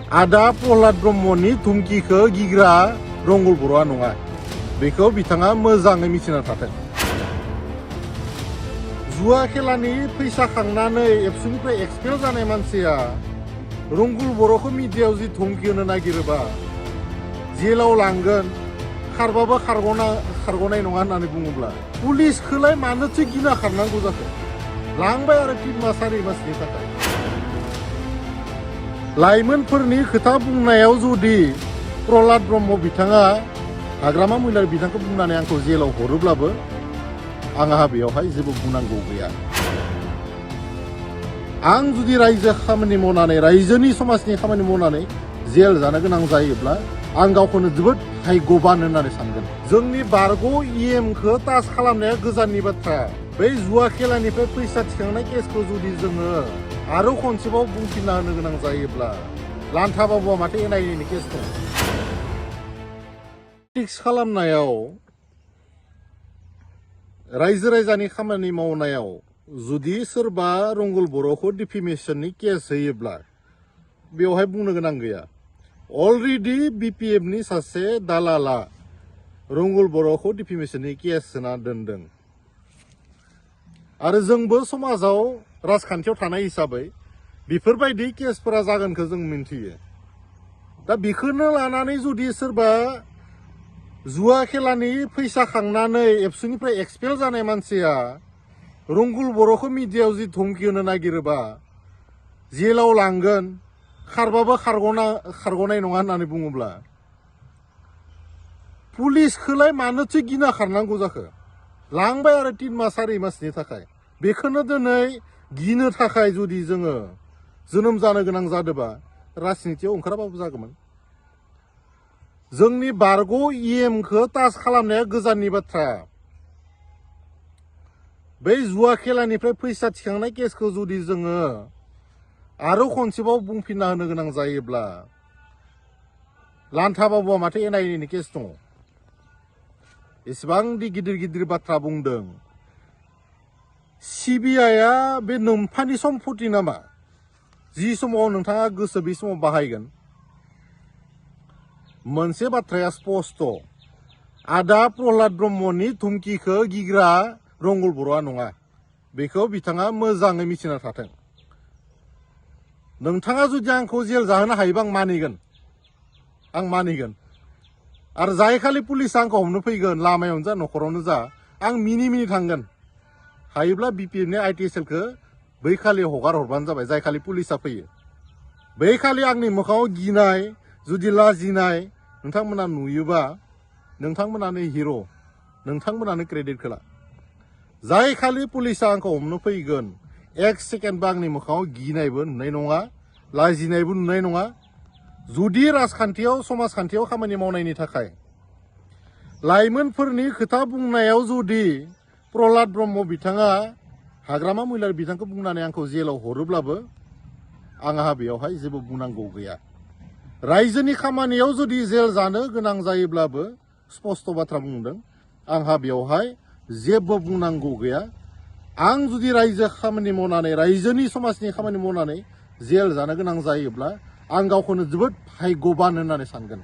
आदा प्रह्लाद ब्रह्मनि धुमखिखौ गिग्रा रंगुल बर'आ नङा। बेखौ बिथाङा मोजाङै मिथिना थाथों। जुवा खेलानि फैसा खांनानै एबसुनिफ्राय एक्सपेल जानाय मानसिया रंगुल बर'खौ मिडियायाव जि धमखि होनो नागिरोबा जेलाव लांगोन, खारबाबो खारग'नाय नङा होननानै बुङोब्ला पुलिसखौलाय मानोथो गिना खारनांगौ जाखो? लांबाय आरो 3 मास 4 मासनि थाखाय। लाइमोनफोरनि खोथा बुंनायाव जुदि प्रह्लाद ब्रह्म बिथाङा हाग्रामा महिलारि बिथांखौ बुंनानै आंखौ जेलाव हरोब्लाबो आंहा बेयावहाय जेबो बुंनांगौ गैया। आं जुदि रायजो खामानि मावनानै, रायजोनि समाजनि खामानि मावनानै जेल जानो गोनां जायोब्ला आं गावखौनो जोबोद भाग्यबान होननानै सानगोन। जोंनि बारग' इएमखौ टाच खालामनाया गोजाननि बाथ्रा। बै जुवा खेलानिफ्राय फैसा थिखांनाय केसखौ जुदि जोङो आरो खनसेबाव बुंफिनना होनो गोनां जायोब्ला लान्था बाबुआ माथो एनआइएनि केस दं। पलिटिक्स खालामनायाव, रायजो राजानि खामानि मावनायाव जुदि सोरबा रंगुल बर'खौ डिफेमेशननि केस होयोब्ला बेवहाय बुंनो गोनां गैया। अलरेडि बिपिएफनि सासे दालाला रंगुल बर'खौ डिफेमेशननि केस होना दोनदों। आरो जोंबो समाजाव राजखान्थियाव थानाय हिसाबै बेफोरबायदि केसफोरा जागोनखौ जों मिन्थियो। दा बेखौनो लानानै जुदि सोरबा जुवा खेलानि फैसा खांनानै एबसुनिफ्राय एक्सपेल जानाय मानसिया रंगुल बर'खौ मिडियायाव जि धमखि होनो नागिरोबा जेलाव लांगोन, खारबाबो खारग'नाय नङा होननानै बुङोब्ला पुलिसखौलाय मानोथो गिना खारनांगौ जाखो? लांबाय आरो 3 मास 4 मासनि थाखाय। बेखौनो दिनै गिनो थाखाय जुदि जोङो जोनोम जानो गोनां जादोंबा राजनितियाव ओंखाराबाबो जागौमोन। जोंनि बारग' इएमखौ टाच खालामनाया गोजाननि बाथ्रा। बै जुवा खेलानिफ्राय फैसा थिखांनाय केसखौ जुदि जोङो आरो खनसेबाव बुंफिनना होनो गोनां जायोब्ला लान्था बाबुआ माथो एनआइएनि केस दङ। एसेबांदि गिदिर गिदिर बाथ्रा बुंदों। सिबिआइआ बे नोम्फानि सम्पति नामा? जि समाव नोंथाङा गोसो बे समाव बाहायगोन। मोनसे बाथ्राया स्पस्ट', आदा प्रह्लाद ब्रह्मनि धुमखिखौ गिग्रा रंगुल बर'आ नङा। बेखौ बिथाङा मोजाङै मिथिना थाथों। नोंथाङा जुदि आंखौ जेल जाहोनो हायोबा आं मानिगोन। आरो जाय खालि पुलिसआ आंखौ हमनो फैगोन, लामायावनो जा न'खरावनो जा, आं मिनि थांगोन। हायोब्ला बिपिएफनि आइटिएसएलखौ बै खालि हगार हरबानो जाबाय, जाय खालि पुलिसआ फैयो। बै खालि आंनि मोखाङाव गिनाय, जुदि लाजिनाय नोंथांमोना नुयोबा नोंथांमोनानो हिर', नोंथांमोनानो क्रेडिटखौ ला। जाय खालि पुलिसआ आंखौ हमनो फैगोन, 1 सेकेन्डबो आंनि मोखाङाव गिनायबो नुनाय नङा, लाजिनायबो नुनाय नङा। जुदि राजखान्थियाव, समाजखान्थियाव खामानि मावनायनि थाखाय लाइमोनफोरनि खोथा बुंनायाव जुदि प्रह्लाद ब्रह्म बिथाङा हाग्रामा महिलारि बिथांखौ बुंनानै आंखौ जेलाव हरोब्लाबो आंहा बेयावहाय जेबो बुंनांगौ गैया। रायजोनि खामानियाव जुदि जेल जानो गोनां जायोब्लाबो स्पस्ट' बाथ्रा बुंदों, आंहा बेवहाय जेबो बुंनांगौ गैया। आं जुदि रायजो खामानि मावनानै, रायजोनि समाजनि खामानि मावनानै जेल जानो गोनां जायोब्ला आं गावखौनो जोबोद भाग्यबान होननानै सानगोन।